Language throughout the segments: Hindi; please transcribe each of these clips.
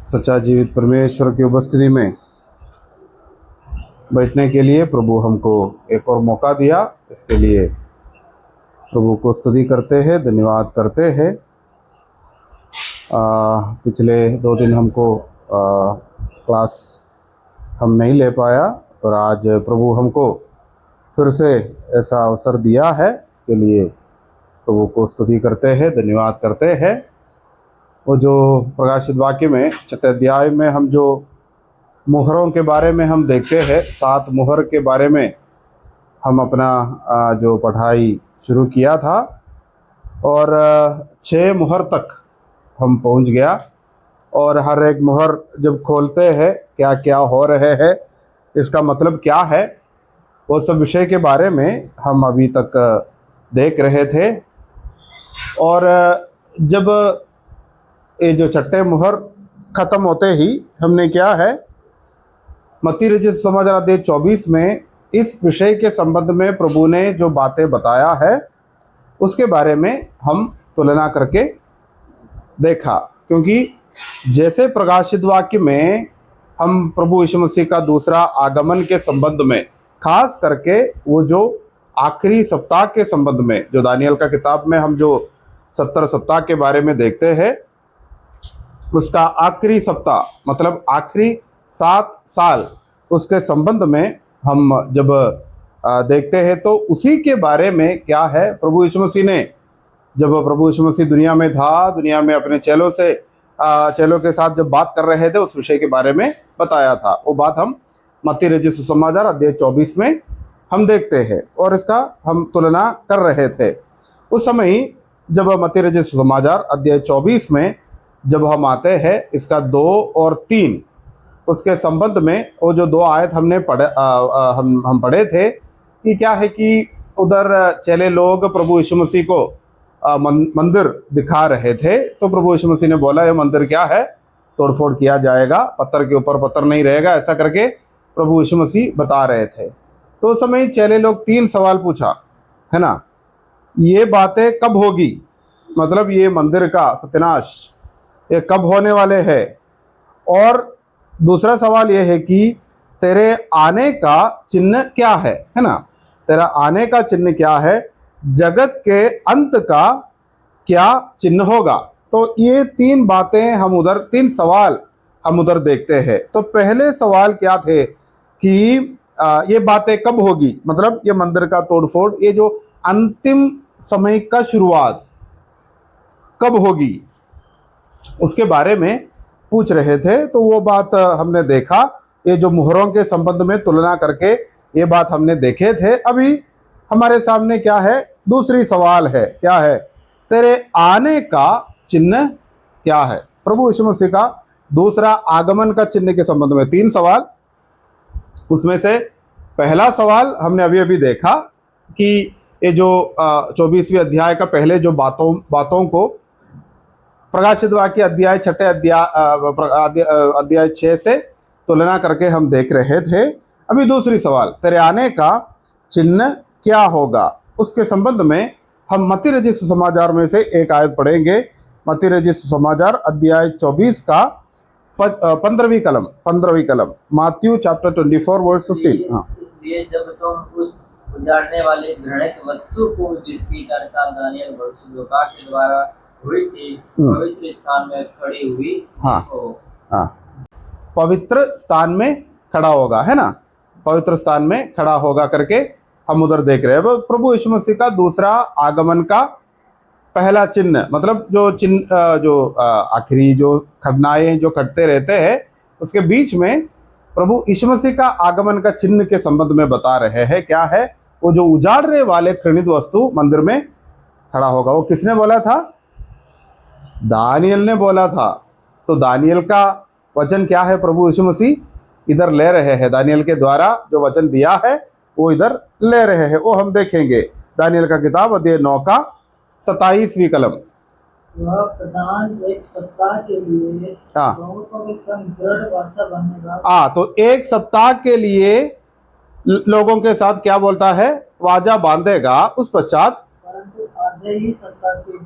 सच्चा जीवित परमेश्वर की उपस्थिति में बैठने के लिए प्रभु हमको एक और मौका दिया। इसके लिए प्रभु को स्तुति करते हैं, धन्यवाद करते हैं। पिछले 2 दिन हमको क्लास हम नहीं ले पाया, पर आज प्रभु हमको फिर से ऐसा अवसर दिया है। इसके लिए प्रभु को स्तुति करते हैं, धन्यवाद करते हैं। वो जो प्रकाशित वाक्य में 6 अध्याय में हम जो मुहरों के बारे में हम देखते हैं, 7 मुहर के बारे में हम अपना जो पढ़ाई शुरू किया था और 6 मुहर तक हम पहुंच गया। और हर एक मुहर जब खोलते हैं क्या क्या हो रहे हैं, इसका मतलब क्या है, वो सब विषय के बारे में हम अभी तक देख रहे थे। और जब ये जो 6 मुहर ख़त्म होते ही हमने क्या है, मत्ती रचित सुसमाचार अध्याय 24 में इस विषय के संबंध में प्रभु ने जो बातें बताया है उसके बारे में हम तुलना करके देखा। क्योंकि जैसे प्रकाशित वाक्य में हम प्रभु यीशु मसीह का दूसरा आगमन के संबंध में, खास करके वो जो आखिरी सप्ताह के संबंध में, जो दानियल का किताब में हम जो 70 सप्ताह के बारे में देखते हैं, उसका आखिरी सप्ताह मतलब आखिरी 7 साल, उसके संबंध में हम जब देखते हैं तो उसी के बारे में क्या है, प्रभु यीशु मसीह ने जब प्रभु यीशु मसीह दुनिया में था, दुनिया में अपने चेलों के साथ जब बात कर रहे थे, उस विषय के बारे में बताया था। वो बात हम मत्ती रचित सुसमाचार अध्याय 24 में हम देखते हैं और इसका हम तुलना कर रहे थे। उस समय जब मत्ती रचित सुसमाचार अध्याय 24 में जब हम आते हैं, इसका 2 और 3 उसके संबंध में वो जो 2 आयत हमने हम पढ़े थे कि क्या है कि उधर चेले लोग प्रभु यीशु मसीह को मंदिर दिखा रहे थे। तो प्रभु यीशु मसीह ने बोला, ये मंदिर क्या है, तोड़फोड़ किया जाएगा, पत्थर के ऊपर पत्थर नहीं रहेगा, ऐसा करके प्रभु यीशु मसीह बता रहे थे। तो उस समय चेले लोग 3 सवाल पूछा, है ना, ये बातें कब होगी, मतलब ये मंदिर का सत्यानाश ये कब होने वाले हैं। और दूसरा सवाल ये है कि तेरे आने का चिन्ह क्या है ना, तेरा आने का चिन्ह क्या है, जगत के अंत का क्या चिन्ह होगा। तो ये 3 बातें हम उधर, 3 सवाल हम उधर देखते हैं। तो पहले सवाल क्या थे कि ये बातें कब होगी, मतलब ये मंदिर का तोड़फोड़, ये जो अंतिम समय का शुरुआत कब होगी, उसके बारे में पूछ रहे थे। तो वो बात हमने देखा, ये जो मुहरों के संबंध में तुलना करके ये बात हमने देखे थे। अभी हमारे सामने क्या है, दूसरी सवाल है, क्या है, तेरे आने का चिन्ह क्या है, प्रभु यीशु मसीह का दूसरा आगमन का चिन्ह के संबंध में 3 सवाल। उसमें से पहला सवाल हमने अभी अभी देखा कि ये जो 24वें अध्याय का पहले जो बातों को प्रकाशित वाक्य अध्याय 6 अध्याय 6 से तुलना करके हम देख रहे थे। अभी दूसरी सवाल, तेरे आने का चिन्ह क्या होगा, उसके संबंध में हम मत्ती रचित सुसमाचार में से एक आयत पढ़ेंगे। मत्ती रचित सुसमाचार अध्याय 24 का 15वीं कलम, मैथ्यू चैप्टर 24 वर्स 15। हाँ, इसलिए जब तुम उस उजाड़ने वाले घृणित वस्तु को, जिसकी चर्चा दानियल भविष्यद्वक्ता के द्वारा हुई थी, पवित्र स्थान में खड़ी हुई, हाँ, पवित्र स्थान में खड़ा होगा, है ना, पवित्र स्थान में खड़ा होगा करके हम उधर देख रहे हैं। प्रभु यीशु मसीह का दूसरा आगमन का पहला चिन्ह, मतलब जो चिन्ह, जो आखिरी जो घटनाएं जो घटते रहते हैं, उसके बीच में प्रभु यीशु मसीह का आगमन का चिन्ह के संबंध में बता रहे हैं। क्या है, वो जो उजाड़ने वाले घृणित वस्तु मंदिर में खड़ा होगा। वो किसने बोला था, दानियल ने बोला था। तो दानियल का वचन क्या है, प्रभु यीशु मसीह इधर ले रहे हैं, दानियल के द्वारा जो वचन दिया है वो इधर ले रहे हैं। वो हम देखेंगे दानियल का किताब अध्याय 9 का 27वीं कलम। वह प्रधान एक सप्ताह के लिए बहुतों के संग दृढ़ वाचा बांधेगा। तो 1 सप्ताह के लिए लोगों के साथ क्या बोलता है, वाजा बांधेगा। उस पश्चात परंतु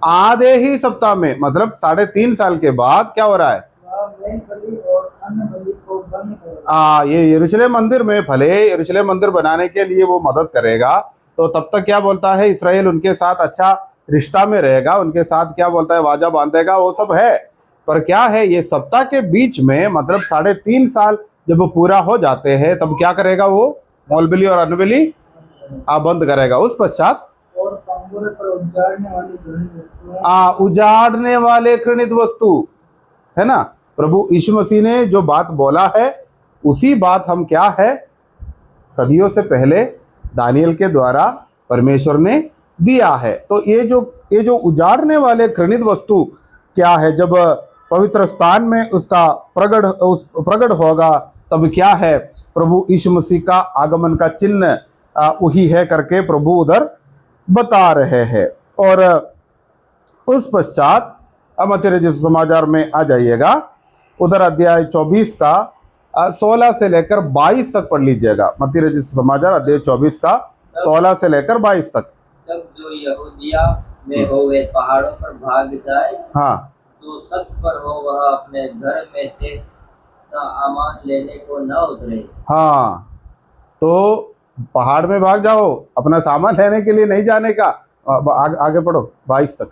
आधे ही सप्ताह में, मतलब 3.5 साल के बाद क्या हो रहा है? वह मेल बलि और अन्य बलि को बंद करेगा। ये यरूशलेम मंदिर में, भले यरूशलेम मंदिर बनाने के लिए वो मदद करेगा, तो तब तक क्या बोलता है, इस्राएल उनके साथ अच्छा रिश्ता में रहेगा, उनके साथ क्या बोलता है, वाजा बांधेगा, वो सब है। पर क्या है, ये सप्ताह के बीच में, मतलब 3.5 साल जब वो पूरा हो जाते हैं, तब क्या करेगा वो? मौलबली और अनबली बंद करेगा। उस पश्चात और पंगुरे पर उजाड़ने वाली घृणित वस्तुएं, उजाड़ने वाले घृणित वस्तु, है ना। प्रभु यीशु मसीह ने जो बात बोला है, उसी बात हम क्या है, सदियों से पहले दानियल के द्वारा परमेश्वर ने दिया है। तो ये जो उजाड़ने वाले घृणित वस्तु क्या है, जब पवित्र स्थान में उसका प्रगट होगा, तब क्या है, प्रभु यीशु मसीह का आगमन का चिन्ह वही है करके प्रभु उधर बता रहे हैं। और उस पश्चात अब मत्ती रचित समाचार में आ जाइएगा, उधर अध्याय 24 का 16 से लेकर 22 तक पढ़ लीजिएगा। मत्ती रचित समाचार अध्याय 24 का 16 से लेकर 22 तक। तब जो यहूदिया में हो वे पहाड़ों पर भाग जाए, हाँ, जो सत पर हो वह अपने घर में से सामान लेने को न उतरे। हाँ, तो पहाड़ में भाग जाओ, अपना सामान लेने के लिए नहीं जाने का। आगे पढ़ो 22 तक।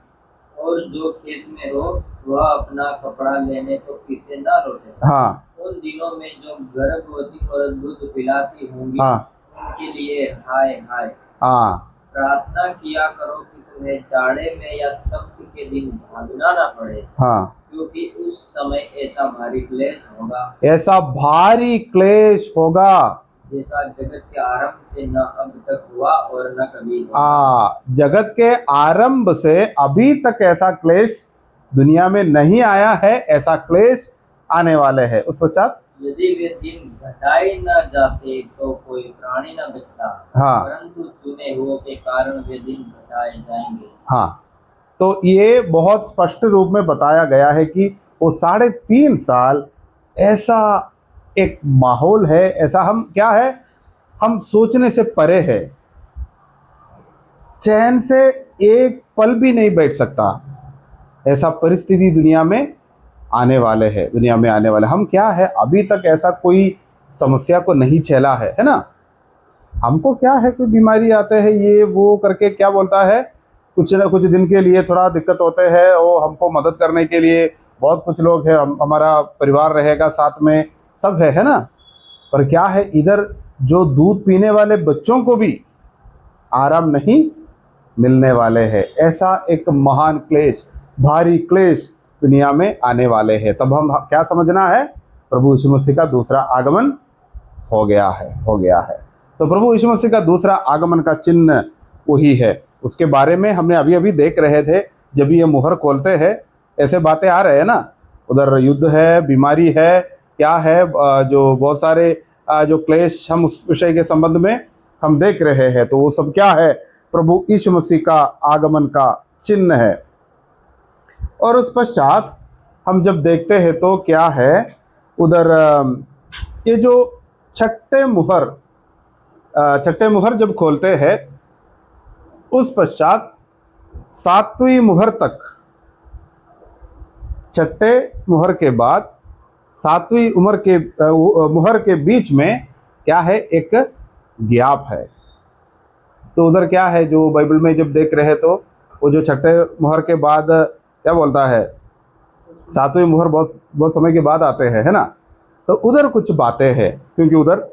और जो खेत में हो वह अपना कपड़ा लेने को पीछे न लौटे। हाँ, उन दिनों में जो गर्भवती और दूध पिलाती होंगी, हाँ, उनके लिए हाय हाय। हाँ, प्रार्थना किया करो कि तुम्हें जाड़े में या सब्त के दिन भागना न पड़े, हाँ, क्योंकि उस समय ऐसा भारी क्लेश होगा, ऐसा भारी क्लेश होगा जैसा जगत के आरंभ से न अब तक हुआ और न कभी होगा। जगत के आरंभ से अभी तक ऐसा क्लेश दुनिया में नहीं आया है, ऐसा क्लेश आने वाले है। उस पश्चात यदि वे दिन घटाए न जाते तो कोई प्राणी न बचता, हाँ, परंतु चुने हुओं के कारण वे दिन घटाए जाएंगे। हाँ, तो ये बहुत स्पष्ट रूप में बताया गया है कि वो 3.5 साल ऐसा एक माहौल है, ऐसा हम क्या है, हम सोचने से परे है, चैन से एक पल भी नहीं बैठ सकता, ऐसा परिस्थिति दुनिया में आने वाले है। दुनिया में आने वाले हम क्या है, अभी तक ऐसा कोई समस्या को नहीं झेला है ना। हमको क्या है, कोई बीमारी आते हैं, ये वो करके क्या बोलता है, कुछ ना कुछ दिन के लिए थोड़ा दिक्कत होते हैं, वो हमको मदद करने के लिए बहुत कुछ लोग हैं, हमारा परिवार रहेगा साथ में, सब है ना। पर क्या है, इधर जो दूध पीने वाले बच्चों को भी आराम नहीं मिलने वाले हैं। ऐसा एक महान क्लेश, भारी क्लेश दुनिया में आने वाले हैं। तब हम क्या समझना है, प्रभु यीशु मसीह का दूसरा आगमन हो गया है। तो प्रभु यीशु मसीह का दूसरा आगमन का चिन्ह वही है। उसके बारे में हमने अभी देख रहे थे, जब ये मुहर खोलते हैं ऐसे बातें आ रहे हैं ना, उधर युद्ध है, बीमारी है, क्या है, जो बहुत सारे जो क्लेश हम उस विषय के संबंध में हम देख रहे हैं, तो वो सब क्या है, प्रभु यीशु मसीह का आगमन का चिन्ह है। और उस पश्चात हम जब देखते हैं तो क्या है, उधर ये जो छठे मुहर जब खोलते हैं, उस पश्चात 7वीं मुहर तक, छठे मुहर के बाद 7वीं मुहर के बीच में क्या है, एक गैप है। तो उधर क्या है, जो बाइबल में जब देख रहे तो वो जो छठे मुहर के बाद क्या बोलता है, 7वीं मुहर बहुत समय के बाद आते हैं, है ना। तो उधर कुछ बातें हैं, क्योंकि उधर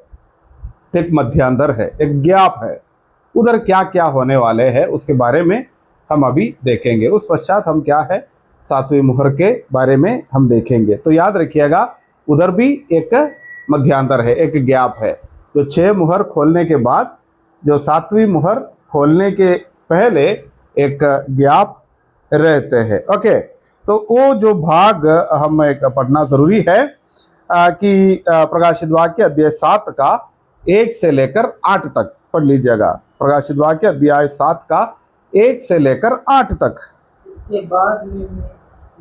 एक मध्यांतर है, एक गैप है, उधर क्या क्या होने वाले हैं उसके बारे में हम अभी देखेंगे। उस पश्चात हम क्या है, 7वीं मुहर के बारे में हम देखेंगे। तो याद रखिएगा, उधर भी एक मध्यांतर है, एक गैप है। जो 6 मुहर खोलने के बाद, जो 7वीं मुहर खोलने के पहले एक गैप रहते हैं। ओके, तो वो जो भाग हम एक पढ़ना जरूरी है कि प्रकाशित वाक्य अध्याय 7 का 1 से लेकर 8 तक पढ़ लीजिएगा। प्रकाशित वाक्य अध्याय 7 का 1 से लेकर 8 तक। इसके बाद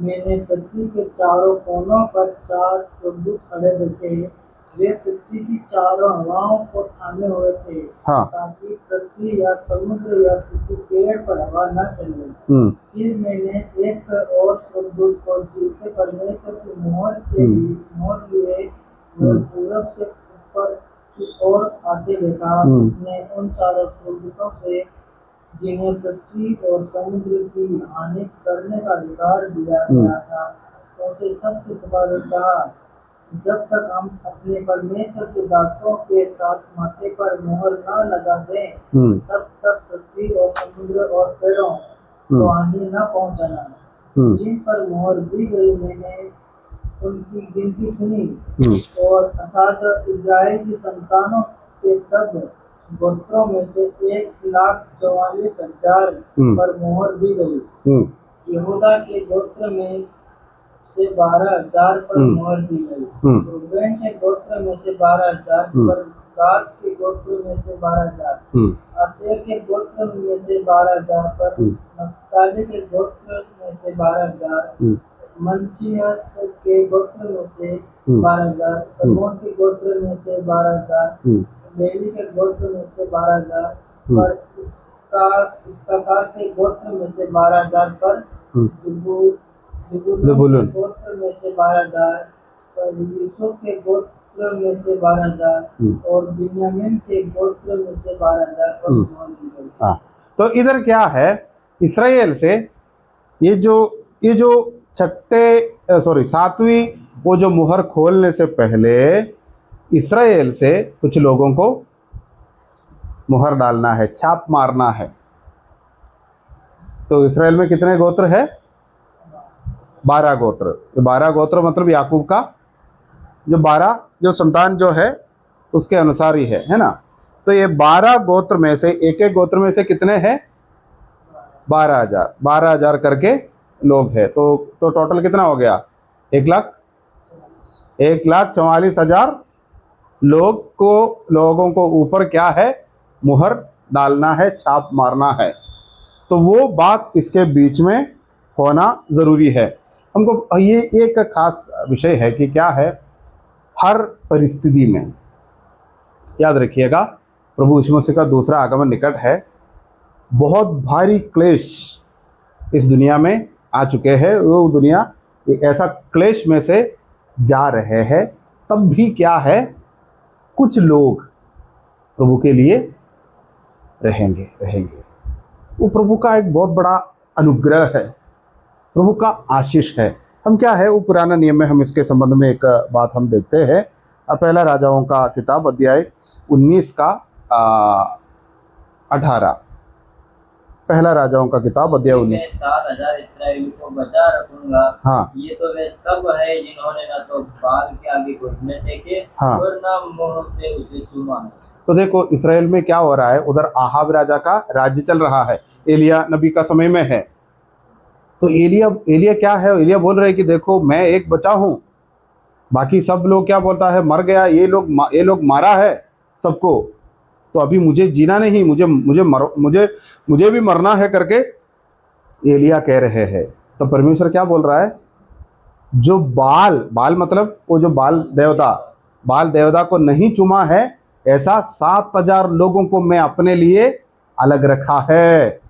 मैंने पृथ्वी के चारों कोनों पर 4 स्वर्गदूत खड़े देखे, वे पृथ्वी की चारों हवाओं को थामे हुए थे, हाँ। ताकि पृथ्वी या समुद्र या किसी पेड़ पर हवा न चले। फिर मैंने एक और स्वर्गदूत को जीते परमेश्वर की मोहर के लिए मोहर लिए हुए पूरब से ऊपर की ओर आते देखा। उसने उन चारों स्वर्गदूतों से, जिन्हें पृथ्वी और समुद्र की हानि करने का अधिकार दिया गया था, उनसे सबसे पुकारा कहा, जब तक हम अपने परमेश्वर के दासों के साथ माथे पर मोहर न लगा दें, तब तक पृथ्वी और समुद्र और पेड़ों को हानि न पहुंचाना। जिन पर मोहर दी गई मैंने उनकी गिनती सुनी, और अर्थात इस्राएल की संतानों के सब गोत्रों में से 1,44,000 पर मोहर दी गई। यहूदा के गोत्र में से 12,000 पर मोहर दी गई। रूबेन के गोत्र में से 12,000 पर, गाद के गोत्र में से 12,000, आशेर के गोत्र में से 12,000 पर, नप्ताली के गोत्र में से 12,000, मनश्शिह के गोत्र में से 12,000, शमोन के गोत्र में से 12,000, लेवी के गोत्र में से 12,000 पर, इसका के गोत्र में से 12,000 पर, ज़बूलून के गोत्र में से 12,000 पर, यूसुफ के गोत्र में से 12,000 और बिन्यामीन के गोत्र में से 12,000 पर मोहर दी गई। तो इधर क्या है, इस्राएल से ये जो सातवीं वो जो मुहर खोलने से पहले इस्राएल से कुछ लोगों को मुहर डालना है, छाप मारना है। तो इस्राएल में कितने गोत्र है? 12 गोत्र। 12 गोत्र मतलब याकूब का जो 12 जो संतान जो है उसके अनुसार ही है ना। तो ये 12 गोत्र में से एक एक गोत्र में से कितने हैं? 12,000 करके लोग हैं। तो टोटल कितना हो गया? 1,44,000 लोगों को ऊपर क्या है? मुहर डालना है, छाप मारना है। तो वो बात इसके बीच में होना ज़रूरी है। हमको ये एक खास विषय है कि क्या है, हर परिस्थिति में याद रखिएगा, प्रभु यीशु मसीह का दूसरा आगमन निकट है। बहुत भारी क्लेश इस दुनिया में आ चुके हैं। वो दुनिया ऐसा क्लेश में से जा रहे हैं। तब भी क्या है, कुछ लोग प्रभु के लिए रहेंगे। वो प्रभु का एक बहुत बड़ा अनुग्रह है, प्रभु का आशीष है। हम क्या है, वो पुराना नियम में हम इसके संबंध में एक बात हम देखते हैं। पहला राजाओं का किताब अध्याय 19 का 18। पहला राजाओं का किताब अध्याय 19। 7,000 इस्राएलियों को बचा रखूंगा। हाँ। ये तो वे सब है जिन्होंने न तो बाल के आगे घुटने टेके, हाँ, और न मुंह से उसे चूमा। तो देखो इसराइल में क्या हो रहा है, उधर आहाब राजा का राज्य चल रहा है, एलिया नबी का समय में है। तो एलिया क्या है, एलिया बोल रहे हैं कि देखो मैं एक बचा हूँ, बाकी सब लोग क्या बोलता है, मर गया, ये लोग मारा है सबको, तो अभी मुझे जीना नहीं, मुझे भी मरना है करके एलिया कह रहे हैं। तो परमेश्वर क्या बोल रहा है, जो बाल मतलब वो जो बाल देवता को नहीं चुमा है, ऐसा 7,000 लोगों को मैं अपने लिए अलग रखा है।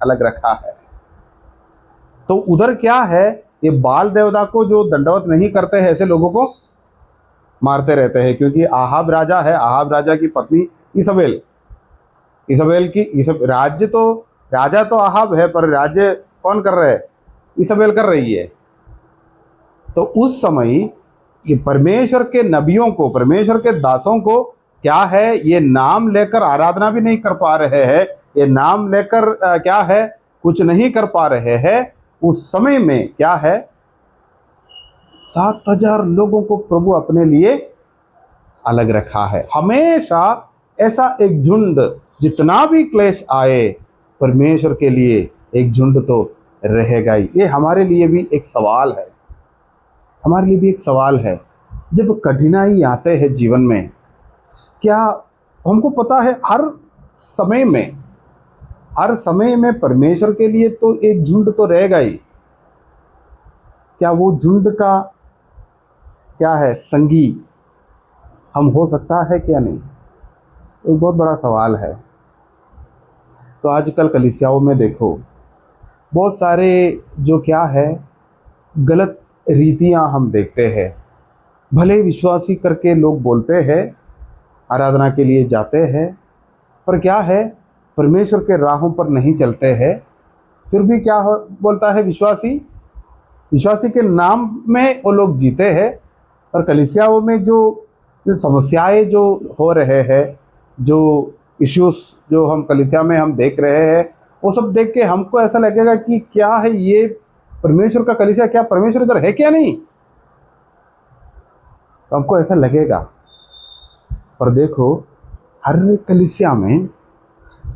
तो उधर क्या है, ये बाल देवता को जो दंडवत नहीं करते हैं, ऐसे लोगों को मारते रहते हैं। क्योंकि आहाब राजा है, आहाब राजा की पत्नी इसाबेल की राजा तो आहाब है, पर राज्य कौन कर रहे है? इसाबेल कर रही है। तो उस समय ये परमेश्वर के नबियों को, परमेश्वर के दासों को क्या है, ये नाम लेकर आराधना भी नहीं कर पा रहे हैं, ये नाम लेकर क्या है, कुछ नहीं कर पा रहे हैं। उस समय में क्या है, 7,000 लोगों को प्रभु अपने लिए अलग रखा है। हमेशा ऐसा एक झुंड, जितना भी क्लेश आए, परमेश्वर के लिए एक झुंड तो रहेगा ही। ये हमारे लिए भी एक सवाल है, जब कठिनाई आते हैं जीवन में, क्या हमको पता है हर समय में परमेश्वर के लिए तो एक झुंड तो रहेगा ही। क्या वो झुंड का क्या है, संगी हम हो सकता है क्या नहीं, एक बहुत बड़ा सवाल है। तो आजकल कलीसियाओं में देखो बहुत सारे जो क्या है गलत रीतियां हम देखते हैं। भले विश्वासी करके लोग बोलते हैं, आराधना के लिए जाते हैं, पर क्या है परमेश्वर के राहों पर नहीं चलते हैं। फिर भी क्या बोलता है विश्वासी, विश्वासी के नाम में वो लोग जीते हैं। और कलीसियाओं में जो समस्याएं जो हो रहे हैं, जो इश्यूज जो हम कलीसिया में हम देख रहे हैं, वो सब देख के हमको ऐसा लगेगा कि क्या है ये परमेश्वर का कलीसिया, क्या परमेश्वर इधर है क्या नहीं, तो हमको ऐसा लगेगा। पर देखो हर कलीसिया में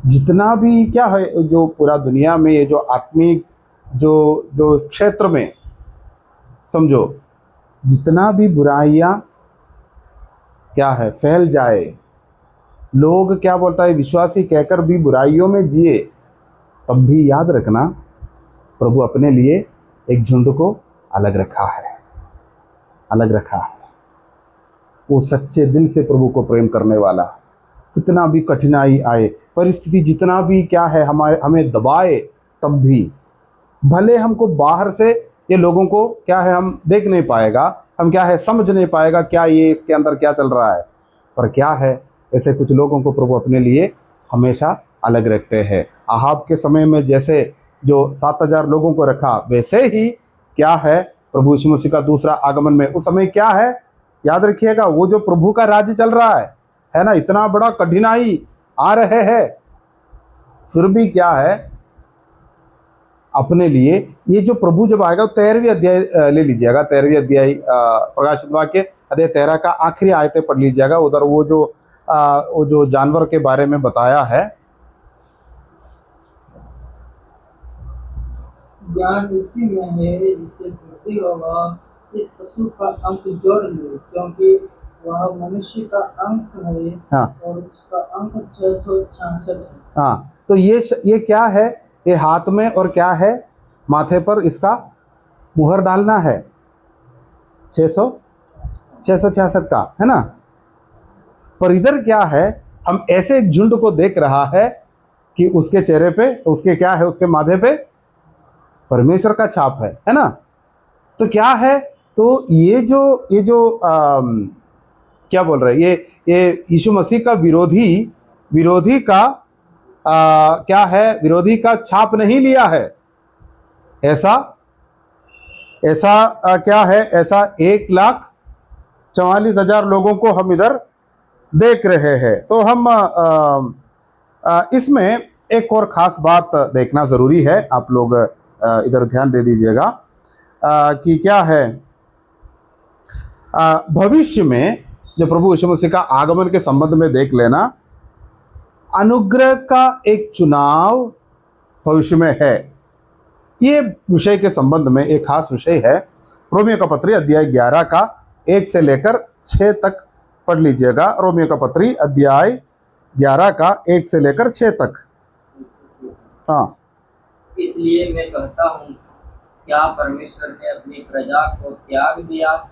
जितना भी क्या है, जो पूरा दुनिया में ये जो आत्मिक जो जो क्षेत्र में समझो जितना भी बुराइयां क्या है फैल जाए, लोग क्या बोलता है विश्वासी कहकर भी बुराइयों में जिए, तब भी याद रखना प्रभु अपने लिए एक झुंड को अलग रखा है, अलग रखा है। वो सच्चे दिल से प्रभु को प्रेम करने वाला, कितना भी कठिनाई आए, परिस्थिति जितना भी क्या है हमें दबाए, तब भी भले हमको बाहर से ये लोगों को क्या है हम देख नहीं पाएगा, हम क्या है समझ नहीं पाएगा क्या ये इसके अंदर क्या चल रहा है, पर क्या है ऐसे कुछ लोगों को प्रभु अपने लिए हमेशा अलग रखते हैं। आहाब के समय में जैसे जो 7,000 लोगों को रखा, वैसे ही क्या है प्रभु यीशु मसीह का दूसरा आगमन में उस समय क्या है, याद रखिएगा वो जो प्रभु का राज्य चल रहा है ना, इतना बड़ा कठिनाई आ रहे हैं, फिर भी क्या है अपने लिए ये जो प्रभु जब आएगा, 13वीं अध्याय ले लीजिएगा, 13वीं अध्याय प्रकाशित वाक्य अध्याय 13 का आखिरी आयतें पढ़ लीजिएगा। उधर वो जो जानवर के बारे में बताया है, ज्ञान इसी में है जिससे वृद्धि होगा, इस पशु का अंक जोड़ लो, क्योंकि वह मनुष्य का अंक है। हाँ और उसका अंक 666 है। हाँ, तो ये क्या है, ये हाथ में और क्या है माथे पर इसका मुहर डालना है, 666 का है ना। पर इधर क्या है, हम ऐसे एक झुंड को देख रहा है कि उसके चेहरे पे, उसके क्या है, उसके माथे पे परमेश्वर का छाप है ना। तो क्या है, तो ये जो क्या बोल रहे हैं, ये यीशु मसीह का विरोधी का क्या है, विरोधी का छाप नहीं लिया है, ऐसा क्या है, ऐसा 1,44,000 लोगों को हम इधर देख रहे हैं। तो हम इसमें एक और ख़ास बात देखना ज़रूरी है, आप लोग इधर ध्यान दे दीजिएगा कि क्या है, भविष्य में जो प्रभु यीशु मसीह का आगमन के संबंध में देख लेना, अनुग्रह का एक चुनाव भविष्य में है। ये विषय के संबंध में एक खास विषय है। रोमियो का पत्री अध्याय 11 का 1 से लेकर 6 तक पढ़ लीजिएगा। रोमियो का पत्री अध्याय 11 का 1 से लेकर 6 तक। हाँ, इसलिए मैं कहता हूँ, क्या परमेश्वर ने अपनी प्रजा को त्याग दिया?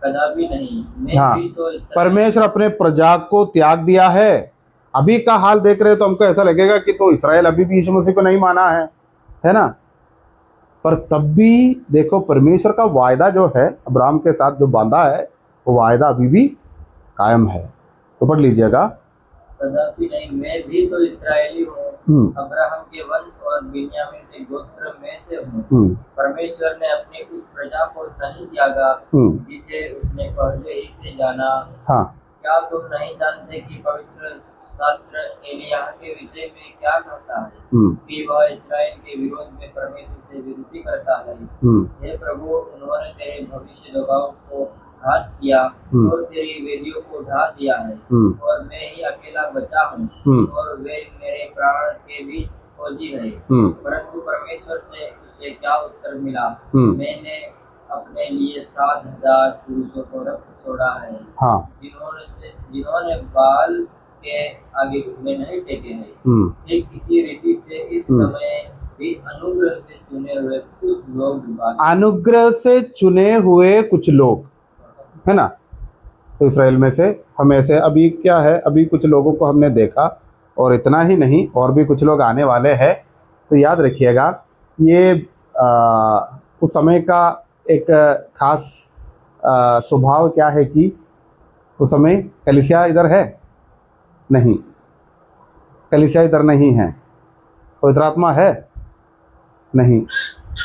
कदापि नहीं। मैं हाँ, भी तो परमेश्वर अपने प्रजा को त्याग दिया है। अभी का हाल देख रहे हो तो हमको ऐसा लगेगा कि तो इस्राएल अभी भी यीशु मसीह को नहीं माना है ना। पर तब भी देखो परमेश्वर का वायदा जो है अब्राहम के साथ जो बांधा है, वो वायदा अभी भी कायम है। तो पढ़ लीजिएगा। कदापि नहीं, मैं भी तो इस्राएली हूँ, अब्राहम के वंश और बिन्यामीन के गोत्र में से हूँ। परमेश्वर ने अपनी उस प्रजा को नहीं त्यागा जिसे उसने पहले ही से जाना। हाँ, क्या तुम नहीं जानते कि पवित्र शास्त्र एलिय्याह के विषय में क्या कहता है कि वह इस्राएल के विरोध में परमेश्वर से विरोधी करता है। हे प्रभु, उन्होंने तेरे भविष्यद्वक्ताओं को घात किया और तेरी वेदियों को ढा दिया है, और मैं ही अकेला बचा हूँ और वे मेरे प्राण के भी फौजी है। परंतु परमेश्वर से उसे क्या उत्तर मिला? मैंने अपने लिए 7,000 पुरुषों को रक्त छोड़ा है। हाँ, जिन्होंने बाल के आगे घुटने नहीं टेके हैं। ठीक इसी रीति से इस समय भी अनुग्रह से चुने हुए कुछ लोग है ना। तो इसराइल में से हम ऐसे, अभी क्या है, अभी कुछ लोगों को हमने देखा, और इतना ही नहीं, और भी कुछ लोग आने वाले हैं। तो याद रखिएगा, ये उस समय का एक खास स्वभाव क्या है कि उस समय कलीसिया इधर है नहीं, कलीसिया इधर नहीं है, पवित्र आत्मा है नहीं,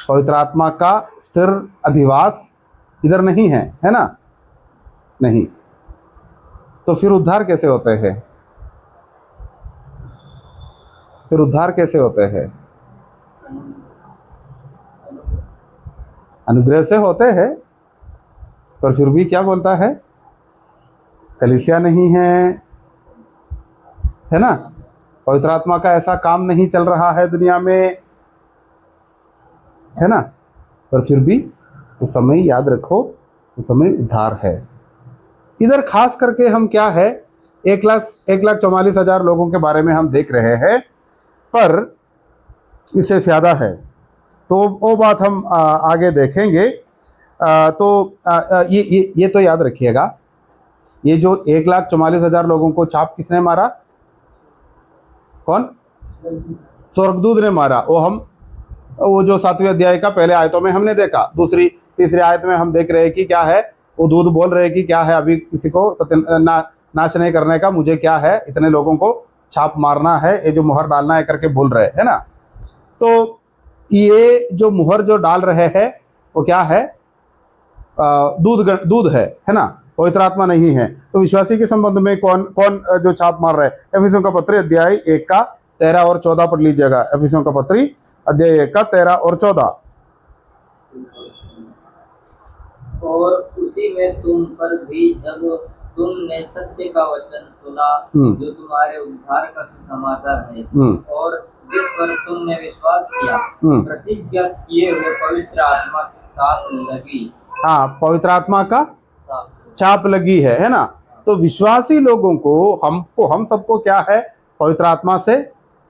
पवित्र आत्मा का स्थिर अधिवास इधर नहीं है ना, नहीं। तो फिर उद्धार कैसे होते हैं? फिर उद्धार कैसे होते हैं? अनुग्रह से होते हैं। पर फिर भी क्या बोलता है? कलीसिया नहीं है ना, पवित्र आत्मा का ऐसा काम नहीं चल रहा है दुनिया में, है ना। पर फिर भी उस समय याद रखो, उस समय उद्धार है। इधर खास करके हम क्या है, 1,44,000 लोगों के बारे में हम देख रहे हैं, पर इससे ज़्यादा है। तो वो बात हम आगे देखेंगे। ये तो याद रखिएगा, ये जो 1,44,000 लोगों को छाप किसने मारा? कौन? स्वर्गदूत ने मारा। वो जो 7वें अध्याय का पहले आयतों में हमने देखा। दूसरी तीसरी आयत में हम देख रहे हैं कि क्या है, वो दूत बोल रहे हैं कि क्या है, अभी किसी को नाश नहीं करने का, मुझे क्या है, इतने लोगों को छाप मारना है, ये जो मुहर डालना है करके बोल रहे हैं ना। तो ये जो मुहर जो डाल रहे हैं वो क्या है? दूध है ना, पवित्र आत्मा नहीं है। तो विश्वासी के संबंध में कौन कौन जो छाप मार रहा है? एफिसियों का पत्री अध्याय 1 का 13 और 14 पढ़ लीजिएगा। एफिसियों का पत्री अध्याय 1 का 13 और 14। और उसी में तुम पर भी, जब तुमने सत्य का वचन सुना जो तुम्हारे उद्धार का सुसमाचार है, और जिस पर तुमने विश्वास किया, प्रतिज्ञा किए हुए पवित्र आत्मा के साथ लगी। हाँ, पवित्र आत्मा का छाप लगी है ना। तो विश्वासी लोगों को, हम सबको क्या है? पवित्र आत्मा से,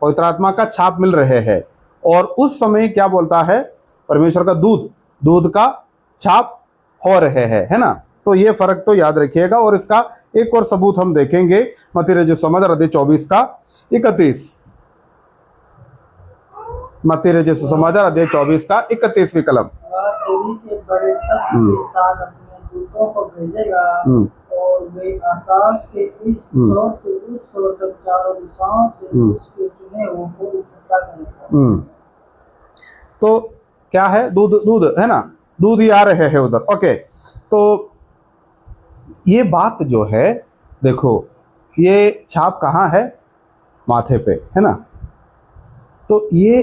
पवित्र आत्मा का छाप मिल रहे हैं। और उस समय क्या बोलता है? परमेश्वर का दूध का छाप हो रहे हैं, है ना। तो ये फर्क तो याद रखिएगा। और इसका एक और सबूत हम देखेंगे, मत्ती रचित सुसमाचार अध्याय 24 का 31। मत्ती रचित सुसमाचार अध्याय 24 का 31वीं कलम। के बड़े शक्ति के साथ अपने दूतों को भेजेगा, और वे आकाश के इस छोर से उस छोर तक चारों दिशाओं से उसके चुने हुओं को इकट्ठा करेगा। तो क्या है? दूध है ना, दूध ही आ रहे हैं उधर। ओके, तो ये बात जो है, देखो, ये छाप कहाँ है? माथे पे, है ना। तो ये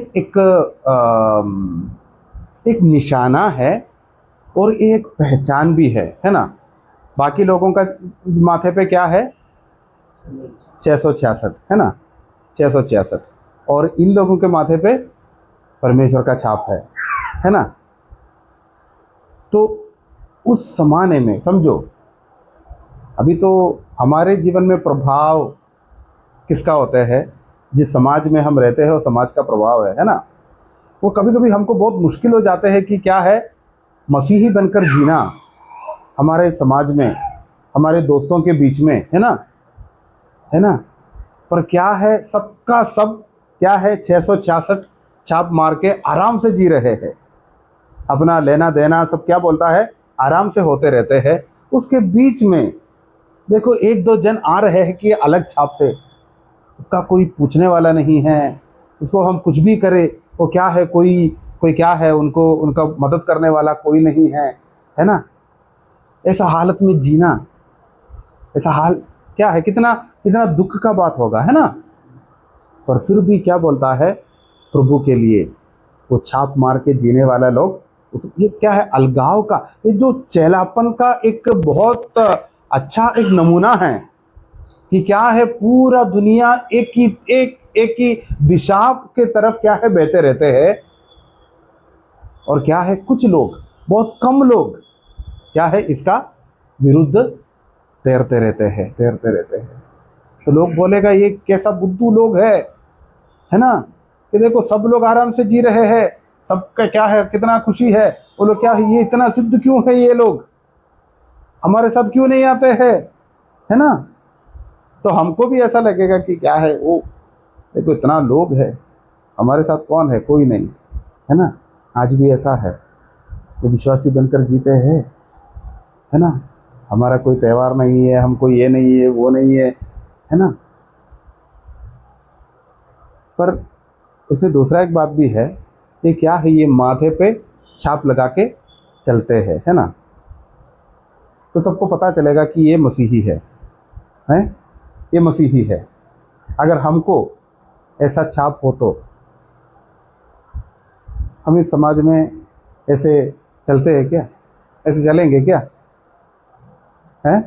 एक निशाना है और एक पहचान भी है ना। बाकी लोगों का माथे पे क्या है? 666, है ना, 666। और इन लोगों के माथे पे परमेश्वर का छाप है ना। तो उस ज़माने में समझो, अभी तो हमारे जीवन में प्रभाव किसका होता है? जिस समाज में हम रहते हैं वो समाज का प्रभाव है ना। वो कभी कभी हमको बहुत मुश्किल हो जाते हैं कि क्या है, मसीही बनकर जीना हमारे समाज में, हमारे दोस्तों के बीच में, है ना। पर क्या है, सबका सब क्या है, 666 छाप मार के आराम से जी रहे हैं। अपना लेना देना सब क्या बोलता है, आराम से होते रहते हैं। उसके बीच में देखो 1-2 जन आ रहे हैं कि अलग छाप से, उसका कोई पूछने वाला नहीं है, उसको हम कुछ भी करें वो क्या है, कोई क्या है, उनको उनका मदद करने वाला कोई नहीं है ना। ऐसा हालत में जीना, ऐसा हाल क्या है, कितना दुख का बात होगा, है ना। पर फिर भी क्या बोलता है, प्रभु के लिए वो छाप मार के जीने वाला लोग, ये क्या है, अलगाव का, ये जो चेलापन का एक बहुत अच्छा एक नमूना है कि क्या है, पूरा दुनिया एक ही दिशा के तरफ क्या है बहते रहते हैं। और क्या है, कुछ लोग, बहुत कम लोग क्या है, इसका विरुद्ध तैरते रहते हैं। तो लोग बोलेगा ये कैसा बुद्धू लोग है ना, कि देखो सब लोग आराम से जी रहे हैं, सबका क्या है, कितना खुशी है, वो लोग क्या है, ये इतना सिद्ध क्यों है ये लोग, हमारे साथ क्यों नहीं आते हैं, है ना। तो हमको भी ऐसा लगेगा कि क्या है वो, देखो इतना लोग है, हमारे साथ कौन है, कोई नहीं, है ना। आज भी ऐसा है, तो विश्वासी बनकर जीते हैं, है ना। हमारा कोई त्यौहार नहीं है, हमको ये नहीं है वो नहीं है ना। पर इसमें दूसरा एक बात भी है, ये क्या है, ये माथे पे छाप लगा के चलते हैं, है ना। तो सबको पता चलेगा कि ये मसीही है, ये मसीही है। अगर हमको ऐसा छाप हो तो हम इस समाज में ऐसे चलते हैं क्या, ऐसे चलेंगे क्या, है।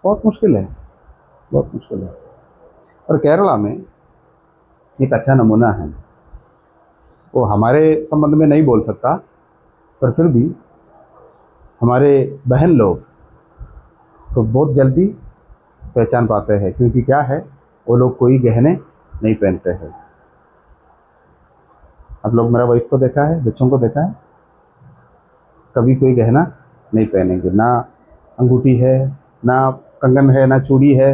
बहुत मुश्किल है, बहुत मुश्किल है। और केरला में एक अच्छा नमूना है, वो हमारे संबंध में नहीं बोल सकता, पर फिर भी हमारे बहन लोग तो बहुत जल्दी पहचान पाते हैं, क्योंकि क्या है, वो लोग कोई गहने नहीं पहनते हैं। आप लोग मेरा वाइफ को देखा है, बच्चों को देखा है, कभी कोई गहना नहीं पहनेंगे, ना अंगूठी है, ना कंगन है, ना चूड़ी है,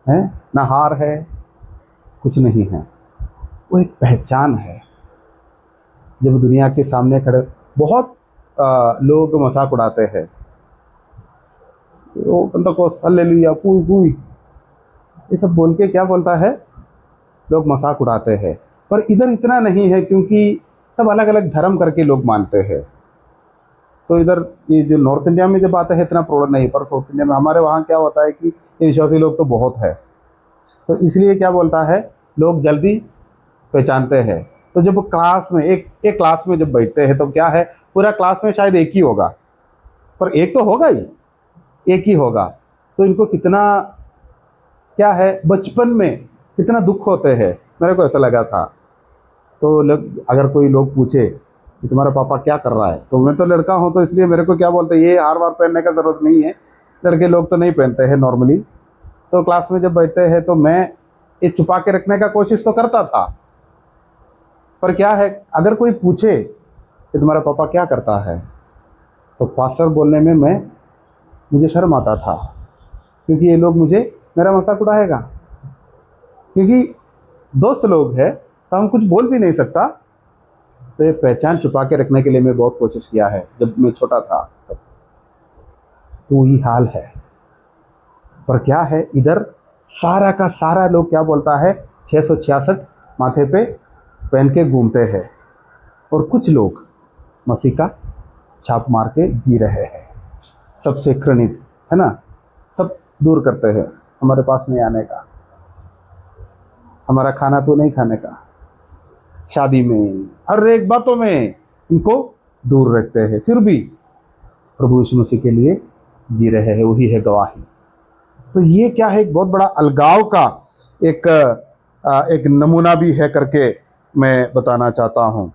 ना हार है, कुछ नहीं है। वो एक पहचान है। जब दुनिया के सामने खड़े, बहुत लोग मजाक उड़ाते हैं, वो पेंटेकोस्ट हालेलुया पूई पूई, ये सब बोल के क्या बोलता है, लोग मजाक उड़ाते हैं। पर इधर इतना नहीं है, क्योंकि सब अलग अलग धर्म करके लोग मानते हैं। तो इधर ये जो नॉर्थ इंडिया में जब आते हैं इतना प्रॉब्लम नहीं, पर साउथ इंडिया में हमारे वहाँ क्या होता है कि ये विश्वासी लोग तो बहुत है, तो इसलिए क्या बोलता है, लोग जल्दी पहचानते हैं। तो जब क्लास में एक क्लास में जब बैठते हैं तो क्या है, पूरा क्लास में शायद एक ही होगा, पर एक तो होगा ही, एक ही होगा। तो इनको कितना क्या है, बचपन में कितना दुख होते हैं, मेरे को ऐसा लगा था। तो अगर कोई लोग पूछे कि तुम्हारा पापा क्या कर रहा है, तो मैं तो लड़का हूँ, तो इसलिए मेरे को क्या बोलते हैं, ये हार वार पहनने का ज़रूरत नहीं है, लड़के लोग तो नहीं पहनते हैं नॉर्मली। तो क्लास में जब बैठते हैं तो मैं ये छुपा के रखने का कोशिश तो करता था, पर क्या है, अगर कोई पूछे कि तुम्हारा पापा क्या करता है, तो पास्टर बोलने में मुझे शर्म आता था, क्योंकि ये लोग मुझे मेरा मजाक उड़ाएगा, क्योंकि दोस्त लोग हैं तो हम कुछ बोल भी नहीं सकता। तो ये पहचान छुपा के रखने के लिए मैं बहुत कोशिश किया है जब मैं छोटा था तब। तो वही हाल है। पर क्या है, इधर सारा का सारा लोग क्या बोलता है, 666 माथे पे पहन के घूमते हैं, और कुछ लोग मसीह का छाप मार के जी रहे हैं, सबसे घृणित, है ना। सब दूर करते हैं, हमारे पास नहीं आने का, हमारा खाना तो नहीं खाने का, शादी में हर एक बातों में इनको दूर रखते हैं, फिर भी प्रभु यीशु मसीह के लिए जी रहे हैं, वही है गवाही। तो ये क्या है, एक बहुत बड़ा अलगाव का एक नमूना भी है करके मैं बताना चाहता हूँ।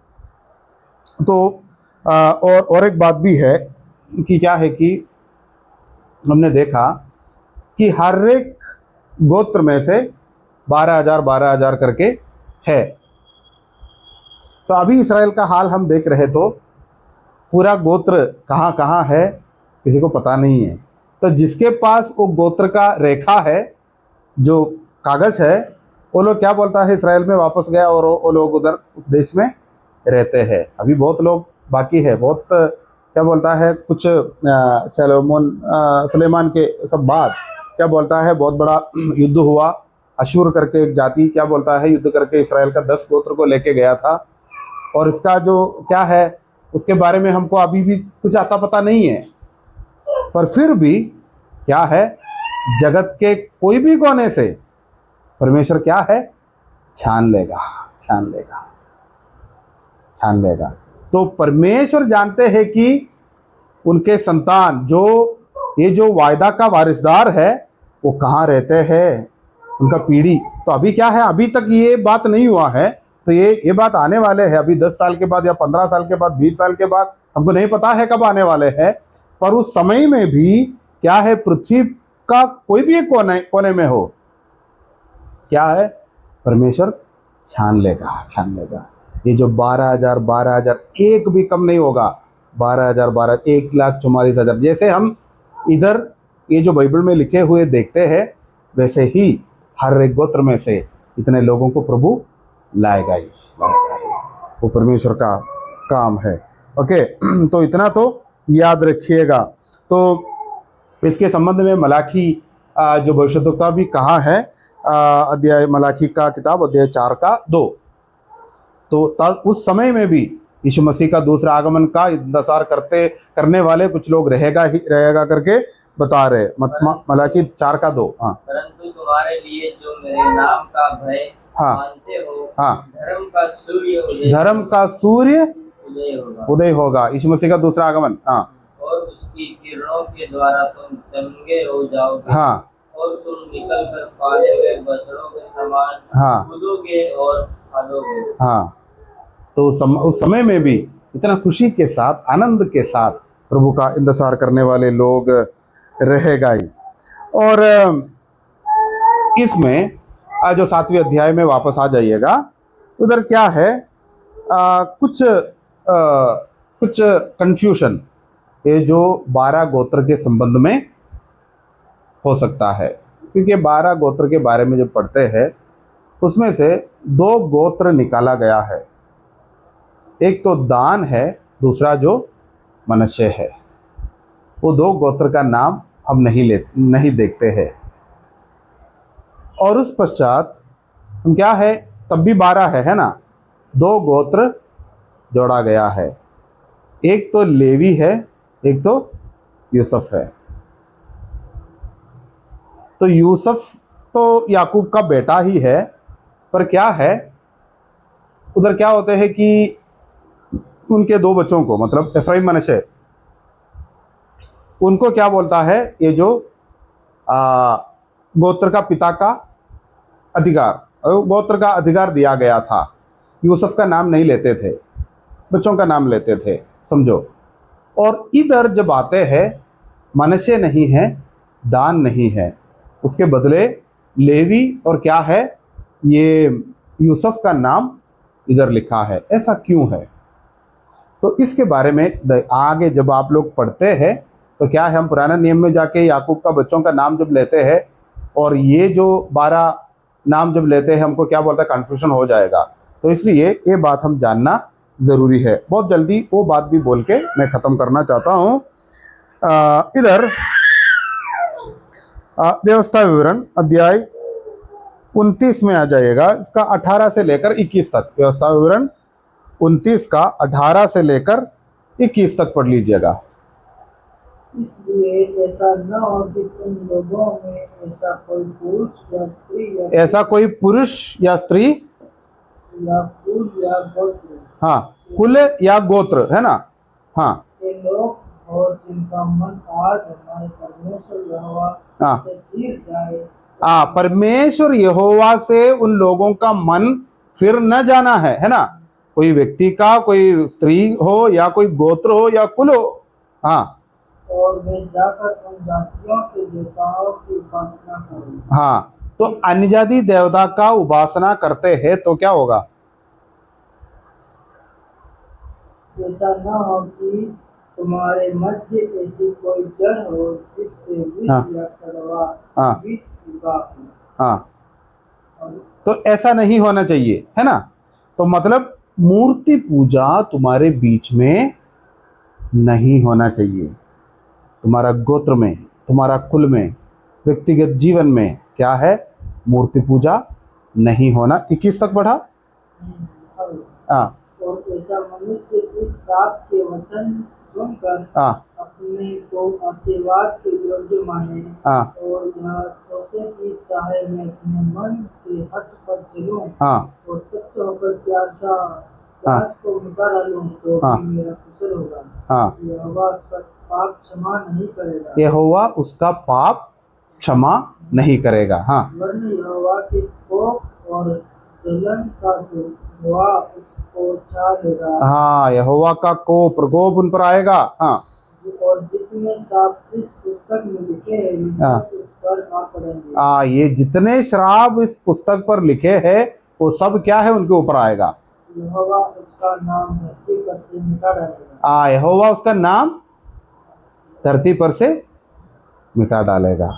तो और एक बात भी है कि क्या है कि हमने देखा कि हर एक गोत्र में से 12,000 करके है। तो अभी इसराइल का हाल हम देख रहे, तो पूरा गोत्र कहाँ कहाँ है किसी को पता नहीं है। तो जिसके पास वो गोत्र का रेखा है, जो कागज है, वो लोग क्या बोलता है, इसराइल में वापस गया और वो लोग उधर उस देश में रहते हैं। अभी बहुत लोग बाकी है, बहुत क्या बोलता है, कुछ सुलेमान के सब बाद क्या बोलता है, बहुत बड़ा युद्ध हुआ। अशूर करके एक जाति क्या बोलता है, युद्ध करके इसराइल का 10 गोत्र को लेके गया था। और इसका जो क्या है, उसके बारे में हमको अभी भी कुछ आता पता नहीं है। पर फिर भी क्या है, जगत के कोई भी कोने से परमेश्वर क्या है, छान लेगा, छान लेगा, छान लेगा। तो परमेश्वर जानते हैं कि उनके संतान जो वायदा का वारिसदार है वो कहाँ रहते हैं, उनका पीढ़ी। तो अभी क्या है, अभी तक ये बात नहीं हुआ है, तो ये बात आने वाले है, अभी 10 साल के बाद या 15 साल के बाद, 20 साल के बाद, हमको नहीं पता है कब आने वाले हैं। पर उस समय में भी क्या है, पृथ्वी का कोई भी एक कोने में हो, क्या है, परमेश्वर छान लेगा, छान लेगा। ये जो 12,000 एक भी कम नहीं होगा, 12,000 1,44,000, जैसे हम इधर ये जो बाइबल में लिखे हुए देखते हैं, वैसे ही हर एक गोत्र में से इतने लोगों को प्रभु लाएगा ही लाएगा। वो परमेश्वर का काम है। ओके, तो इतना तो याद रखिएगा। तो इसके संबंध में मलाकी जो भविष्यद्वक्ता भी कहा है, अध्याय मलाकी का किताब अध्याय 4 का 2, तो तब उस समय में भी यीशु मसीह का दूसरा आगमन का इंतजार करने वाले कुछ लोग रहेगा करके बता रहे। मलाकी 4 का 2। हाँ, परंतु तुम्हारे लिए जो मेरे नाम का भय हाँ, मानते हो, हाँ, धर्म का सूर्य उदय होगा। यीशु मसीह का दूसरा आगमन। हाँ, और उसकी किरणों के द्वारा तुम चंगे हो जाओगे। हाँ, और तुम निकल कर पाले हुए बछड़ों के समान हाँ, कूदोगे और फालोगे। हाँ। तो उस समय में भी इतना खुशी के साथ, आनंद के साथ प्रभु का इंतजार करने वाले लोग रहेगा ही। और इसमें जो 7वें अध्याय में वापस आ जाइएगा, उधर क्या है, कुछ कंफ्यूजन ये जो 12 गोत्र के संबंध में हो सकता है, क्योंकि 12 गोत्र के बारे में जब पढ़ते हैं उसमें से 2 गोत्र निकाला गया है। एक तो दान है, दूसरा जो मनश्शे है। वो 2 गोत्र का नाम हम नहीं देखते हैं। और उस पश्चात हम क्या है, तब भी 12 है ना, 2 गोत्र जोड़ा गया है। एक तो लेवी है, एक तो यूसुफ है। तो यूसुफ तो याकूब का बेटा ही है, पर क्या है, उधर क्या होते हैं कि उनके 2 बच्चों को, मतलब एफ्राइम मनश्शे, उनको क्या बोलता है, ये जो गोत्र का पिता का अधिकार, गोत्र का अधिकार दिया गया था। यूसुफ का नाम नहीं लेते थे, बच्चों का नाम लेते थे, समझो। और इधर जब आते हैं, मनश्शे नहीं है, दान नहीं है, उसके बदले लेवी और क्या है, ये यूसुफ का नाम इधर लिखा है। ऐसा क्यों है? तो इसके बारे में आगे जब आप लोग पढ़ते हैं तो क्या है, हम पुराने नियम में जाके याकूब का बच्चों का नाम जब लेते हैं और ये जो 12 नाम जब लेते हैं, हमको क्या बोलता है, कन्फ्यूजन हो जाएगा। तो इसलिए ये बात हम जानना ज़रूरी है। बहुत जल्दी वो बात भी बोल के मैं ख़त्म करना चाहता हूँ। इधर व्यवस्था विवरण अध्याय 29 में आ जाइएगा, इसका 18 से लेकर 21 तक। व्यवस्था विवरण 29 का 18 से लेकर 21 तक पढ़ लीजिएगा। इसलिए ऐसा न हो कि तुम लोगों में ऐसा कोई पुरुष या स्त्री या कुल या गोत्र, हाँ, कुल या गोत्र है ना, हाँ, ये लोग और जिनका मन आज हमारे परमेश्वर यहोवा से फिर जाए। परमेश्वर यहोवा से उन लोगों का मन फिर न जाना है ना। कोई व्यक्ति का, कोई स्त्री हो या कोई गोत्र हो या कुल हो, हाँ, और वे जाकर उन जातियों के देवताओं की उपासना करें। हाँ, तो अन्यजाति देवता का उपासना करते हैं तो क्या होगा? ऐसा न हो कि तुम्हारे मध्य ऐसी कोई जड़ हो जिससे विष या कड़वा बीज उगा हो। हाँ, तो ऐसा नहीं होना चाहिए, है ना। तो मतलब मूर्ति पूजा तुम्हारे बीच में नहीं होना चाहिए। तुम्हारा गोत्र में, तुम्हारा कुल में, व्यक्तिगत जीवन में क्या है, मूर्ति पूजा नहीं होना। 21 तक बढ़ा। हाँ, और ऐसा मनुष्य इस शाप के वचन सुनकर अपने को आशीर्वाद के योग्य माने और यह सोचे कि चाहे मैं अपने मन के हट पर चलूं और तृप्त होकर प्यास को मिटा डालूं तो भी मेरा कुशल होगा। यहोवा उसका पाप क्षमा नहीं करेगा। यहोवा उसका पाप क्षमा नहीं करेगा। हाँ, वरन यहोवा के कोप और जलन का धुआं उसको छा लेगा। हाँ, यहोवा का प्रकोप उन पर आएगा। हाँ, और जितने श्राप इस पुस्तक में लिखे हैं उस पर आ पड़ेंगे। ये जितने श्राप इस पुस्तक पर लिखे हैं वो सब क्या है, उनके ऊपर आएगा। यहोवा उसका नाम धरती पर से मिटा डालेगा। यहोवा उसका नाम धरती पर से मिटा डालेगा।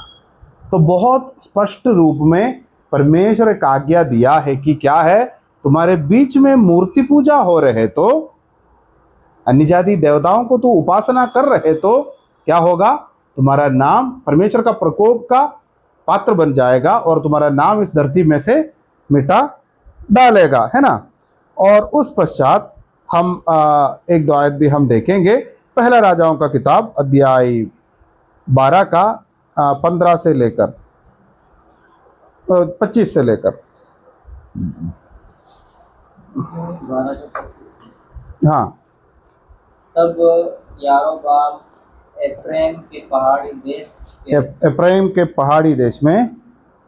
तो बहुत स्पष्ट रूप में परमेश्वर एक आज्ञा दिया है कि क्या है, तुम्हारे बीच में मूर्ति पूजा हो रहे तो, अन्य जाति देवताओं को तो उपासना कर रहे तो क्या होगा, तुम्हारा नाम परमेश्वर का प्रकोप का पात्र बन जाएगा और तुम्हारा नाम इस धरती में से मिटा डालेगा, है ना। और उस पश्चात हम एक दो आयत भी हम देखेंगे। पहला राजाओं का किताब अध्याय 12 का 15 से लेकर 25 से लेकर 12 से 25। हाँ। तब यारोबाम एफ्रेम के पहाड़ी देश के एफ्राइम के पहाड़ी देश में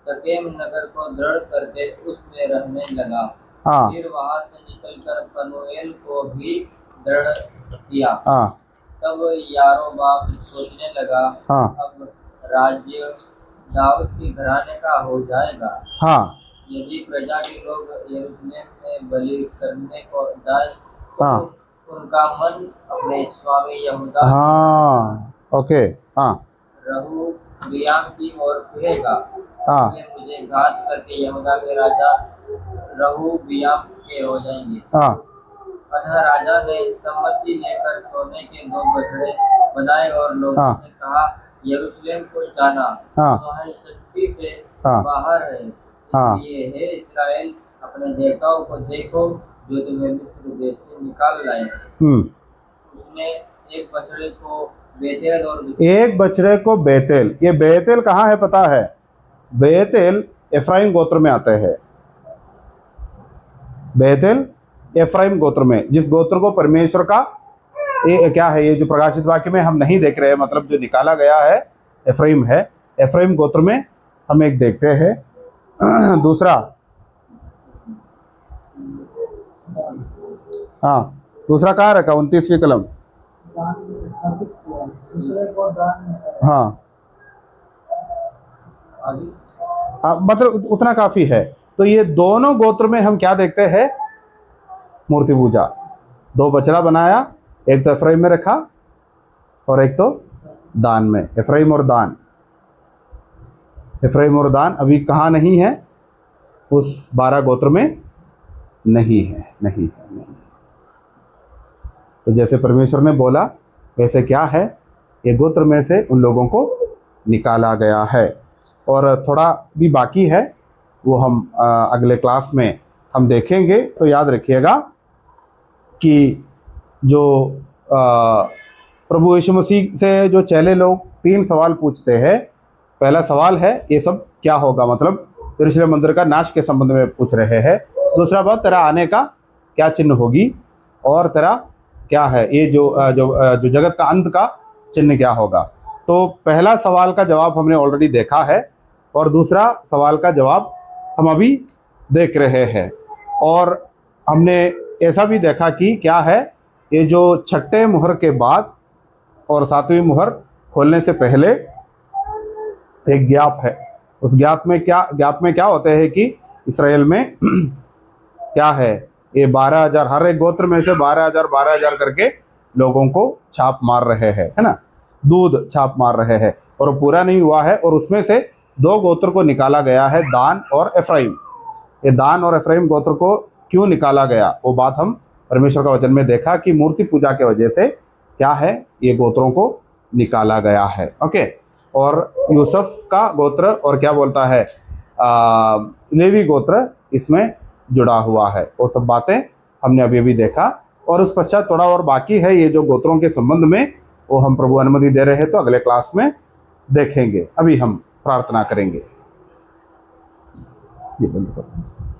शकेम नगर को दृढ़ करके उसमें रहने लगा। हाँ। फिर वहां से निकलकर पनूएल को भी दृढ़ किया। हाँ। तब यारोबाम सोचने लगा, हाँ। अब राज्य दाऊद के घराने का हो जाएगा। हाँ। यदि प्रजा के लोग यरूशलेम में बलि करने को जाए तो हाँ। उनका मन अपने स्वामी यहूदा हाँ। ओके। हाँ। रहूबियाम की ओर फिरेगा। हाँ। वे मुझे घात करके यहूदा के राजा रहूबियाम के हो जाएंगे। हाँ। अतः राजा ने सम्मति लेकर सोने के 2 बछड़े बनाए और लोगों हाँ। से कहा, यरूशलेम को जाना हाँ। तुम्हारी शक्ति से हाँ। बाहर है। हाँ। इसलिए हे इस्राएल, अपने देवताओं को देखो जो तुम्हें मिस्र देश से निकाल लाए हैं। उसने एक बछड़े को बेतेल और एक बछड़े को बेतेल, ये बेतेल कहाँ है पता है? बेतेल एफ्राइम गोत्र में आते हैं। बेतेल एफ्राइम गोत्र में, जिस गोत्र को परमेश्वर का ये क्या है, ये जो प्रकाशित वाक्य में हम नहीं देख रहे हैं, मतलब जो निकाला गया है एफ्राइम है। एफ्राइम गोत्र में हम एक देखते हैं। दूसरा, हाँ, दूसरा कहाँ रखा? 29वीं कलम। दूसरे को दान में करें। हाँ। हाँ, मतलब उतना काफी है। तो ये दोनों गोत्र में हम क्या देखते हैं? मूर्ति पूजा। 2 बछड़ा बनाया, एक तो एफ्राइम में रखा और एक तो दान में। एफ्राइम और दान, एफ्राइम और दान अभी कहाँ नहीं है? उस 12 गोत्र में नहीं है, नहीं है, नहीं। तो जैसे परमेश्वर ने बोला वैसे क्या है, ये गोत्र में से उन लोगों को निकाला गया है। और थोड़ा भी बाकी है, वो हम अगले क्लास में हम देखेंगे। तो याद रखिएगा कि जो प्रभु यीशु मसीह से जो चेले लोग 3 सवाल पूछते हैं। पहला सवाल है ये सब क्या होगा, मतलब यरूशलेम मंदिर का नाश के संबंध में पूछ रहे हैं। दूसरा बात, तेरा आने का क्या चिन्ह होगी, और तेरा क्या है ये जो जगत का अंत का चिन्ह क्या होगा। तो पहला सवाल का जवाब हमने ऑलरेडी देखा है और दूसरा सवाल का जवाब हम अभी देख रहे हैं। और हमने ऐसा भी देखा कि क्या है, ये जो 6ठे मुहर के बाद और 7वीं मुहर खोलने से पहले एक गैप है। उस गैप में क्या होता है कि इस्राएल में क्या है, ये 12,000, हर एक गोत्र में से 12,000 करके लोगों को छाप मार रहे हैं, है ना, दूध छाप मार रहे हैं। और वो पूरा नहीं हुआ है और उसमें से 2 गोत्र को निकाला गया है, दान और एफ्राइम। ये दान और एफ्राइम गोत्र को क्यों निकाला गया, वो बात हम परमेश्वर का वचन में देखा कि मूर्ति पूजा के वजह से क्या है, ये गोत्रों को निकाला गया है। ओके। और यूसुफ का गोत्र और क्या बोलता है, लेवी गोत्र इसमें जुड़ा हुआ है। वो सब बातें हमने अभी देखा। और उस पश्चात थोड़ा और बाकी है ये जो गोत्रों के संबंध में, वो हम प्रभु अनुमति दे रहे हैं तो अगले क्लास में देखेंगे। अभी हम प्रार्थना करेंगे। ये बंद करो।